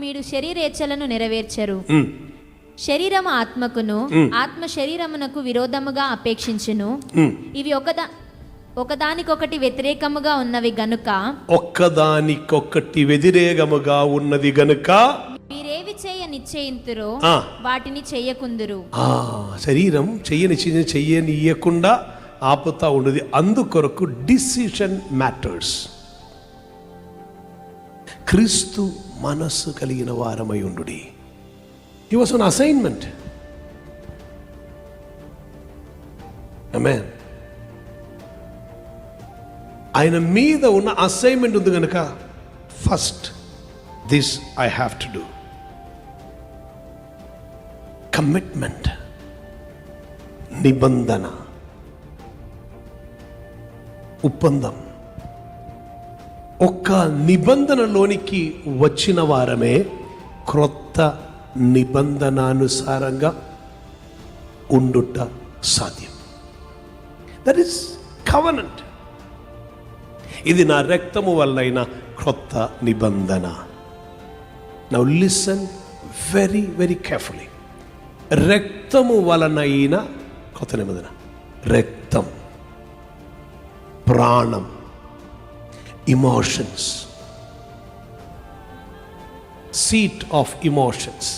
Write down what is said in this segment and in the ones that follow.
వీడు శరీరేచ్ఛలను నెరవేర్చరు. శరీరము ఆత్మకును, ఆత్మ శరీరమునకు విరోధముగా అపేక్షించును. ఇవి ఒకదానికొకటి వ్యతిరేకముగా ఉన్నవి గనుక ఒక్కదానికొకటి వ్యతిరేకముగా ఉన్నది గనుక మీరేవి చేయ నిశ్చయింతురో వాటిని చెయ్యకుందురు. శరీరం చెయ్యనియకుండా ఆపుతా ఉన్నది. అందుకొరకు డిసిషన్ మ్యాటర్స్. క్రీస్తు మనస్సు కలిగిన వారమై ఉండుడి. He was on assignment. Amen. ఆయన మీద ఉన్న అసైన్మెంట్ ఉంది కనుక first this I have to do. Commitment, నిబంధన, ఒప్పందం. ఒక్క నిబంధనలోనికి వచ్చిన వారమే క్రొత్త నిబంధనానుసారంగా ఉండుట సాధ్యం. That is covenant. ఇది నా రక్తము వల్లైన క్రొత్త నిబంధన. Now listen very very carefully. రక్తము వలనైన కొత్త నిబంధన. రక్తం, ప్రాణం, ఇమోషన్స్, సీట్ ఆఫ్ ఇమోషన్స్.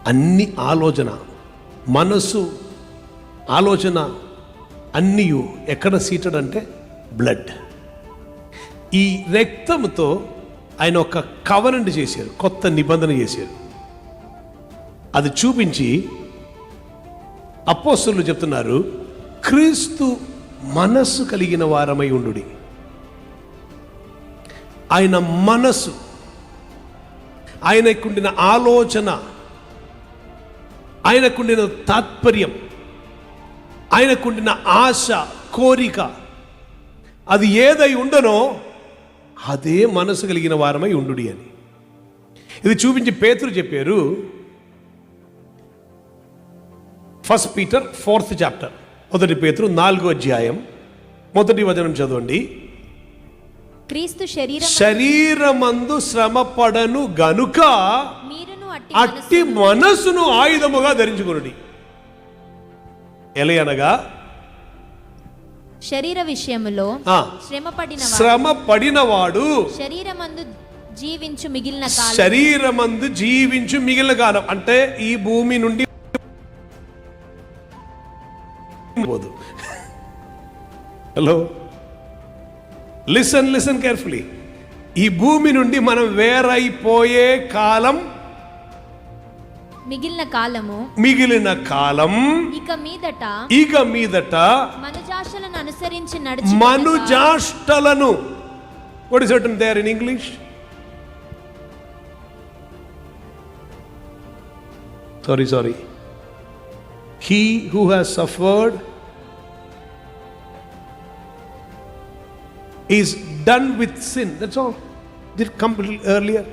అన్ని ఆలోచన, మనసు, ఆలోచన అన్నీ ఎక్కడ సీటెడ్ అంటే బ్లడ్. ఈ రక్తంతో ఆయన ఒక కవెనెంట్ చేశారు, కొత్త నిబంధన చేశారు. అది చూపించి అపోస్తలులు చెప్తున్నారు, క్రీస్తు మనస్సు కలిగిన వారమై ఉండుడి. ఆయన మనస్సు, ఆయనకుండిన ఆలోచన, ఆయనకుండిన తాత్పర్యం, ఆయనకుండిన ఆశ, కోరిక, అది ఏదై ఉండనో అదే మనసు కలిగిన వారమై ఉండుడి అని. ఇది చూపించి పేతురు చెప్పారు. 1 Peter 4th chapter, 1 పేతురు 4వ అధ్యాయం 1వ వచనం చదవండి. క్రీస్తు శరీరమందు శ్రమపడను గనుక అట్టి మనసును ఆయుధముగా ధరించుకొనుడి. ఎలయనగా శరీర విషయములో శ్రమపడినవాడు శరీరమందు జీవించు మిగిలిన కాలం అంటే ఈ భూమి నుండి పోదు. Hello, listen carefully. ఈ భూమి నుండి మనం వేరైపోయే కాలం, మిగిలిన కాలం ఇక మీదట మనుజాష్టలను అనుసరించి మనుజాష్టలను. What is it there in English? Sorry. He who has suffered is done with sin. That's all. Did come a little earlier.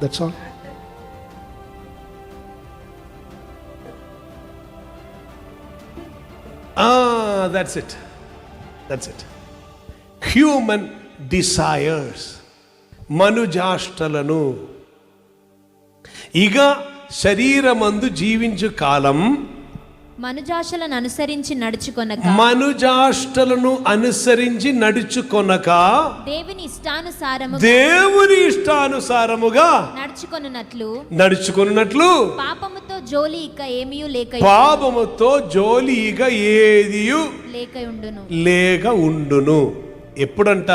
That's all. That's it. Human desires, మనుజాష్టలను. ఇక శరీరమందు జీవించు కాలం మనుజాష్టలను అనుసరించి నడుచుకొనక దేవుని ఇష్టానుసారముగా నడుచుకొనున్నట్లు పాపముతో జోలి ఇక ఏదియు లేక ఉండును. ఎప్పుడంట?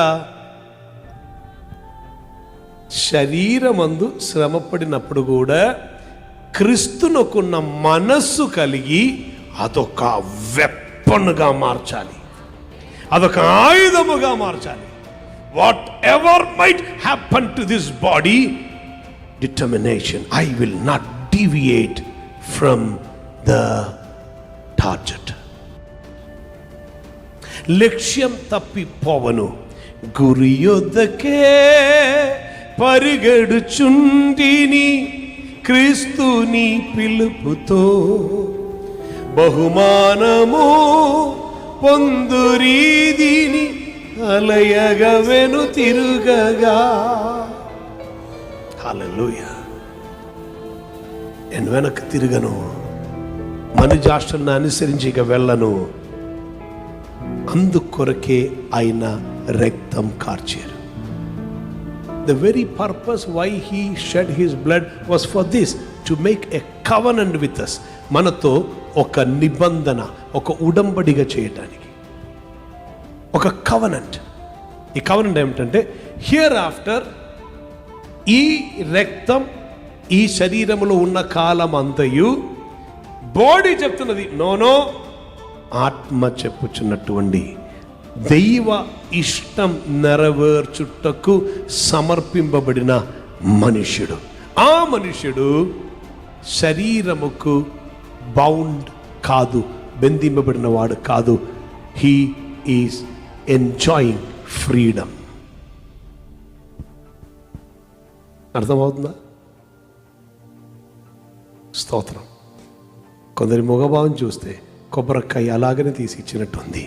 శరీరమందు శ్రమపడినప్పుడు కూడా క్రీస్తునకున్న మనస్సు కలిగి అదొక వెపన్గా మార్చాలి, అదొక ఆయుధముగా మార్చాలి. What ever might happen to this body, determination, I will not deviate from the target. లక్ష్యం తప్పిపోవను, గురి యొద్దకే పరిగెడుచుండిని క్రీస్తు నీ పిలుపుతో బహుమానము పొందురీదిని అలయగ వెను తిరుగగా. హల్లెలూయా. నేను వెనక్కి తిరగను, మనుజాష్టలను అనుసరించి ఇక వెళ్ళను. అందుకొరకే ఆయన రక్తం కార్చారు. The very purpose why he shed his blood was for this, to make a covenant with us. మనతో ఒక నిబంధన, ఒక ఉడంబడిగా చేయటానికి, ఒక కవనెంట్. ఈ కవనెంట్ ఏమిటంటే, హియర్ ఆఫ్టర్ ఈ రక్తం ఈ శరీరములో ఉన్న కాలం అంతయు, బాడీ చెప్తున్నది నో, ఆత్మ చెప్పుచున్నటువంటి దైవ ఇష్టం నెరవేర్చుటకు సమర్పింపబడిన మనుష్యుడు. ఆ మనుష్యుడు శరీరముకు బౌండ్ కాదు, బంధింపబడిన వాడు కాదు. He is enjoying freedom. అర్థమవుతుందా? స్తోత్రం. కొందరి ముఖభావం చూస్తే కొబ్బరికాయ అలాగనే తీసి ఇచ్చినట్టుంది.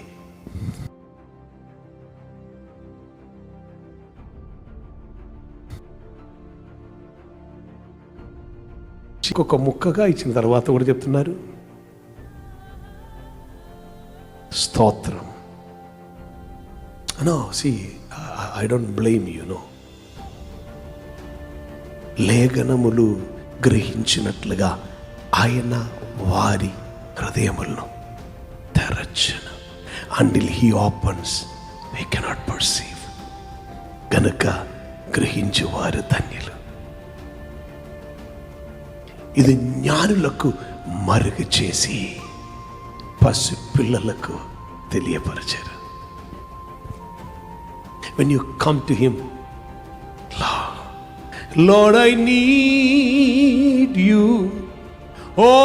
ఒక ముక్కగా ఇచ్చిన తర్వాత కూడా చెప్తున్నారు స్తోత్రం. No, see I don't blame you. No, లేఖనములు గ్రహించినట్లుగా ఆయన వారి హృదయములను తెరచును. Until he opens we cannot perceive. గనుక గ్రహించు వారు ధన్యులు. ఇది జ్ఞానులకు మరుగు చేసి పసి పిల్లలకు తెలియపరచారు. When you come to him, Lord, I need you. Oh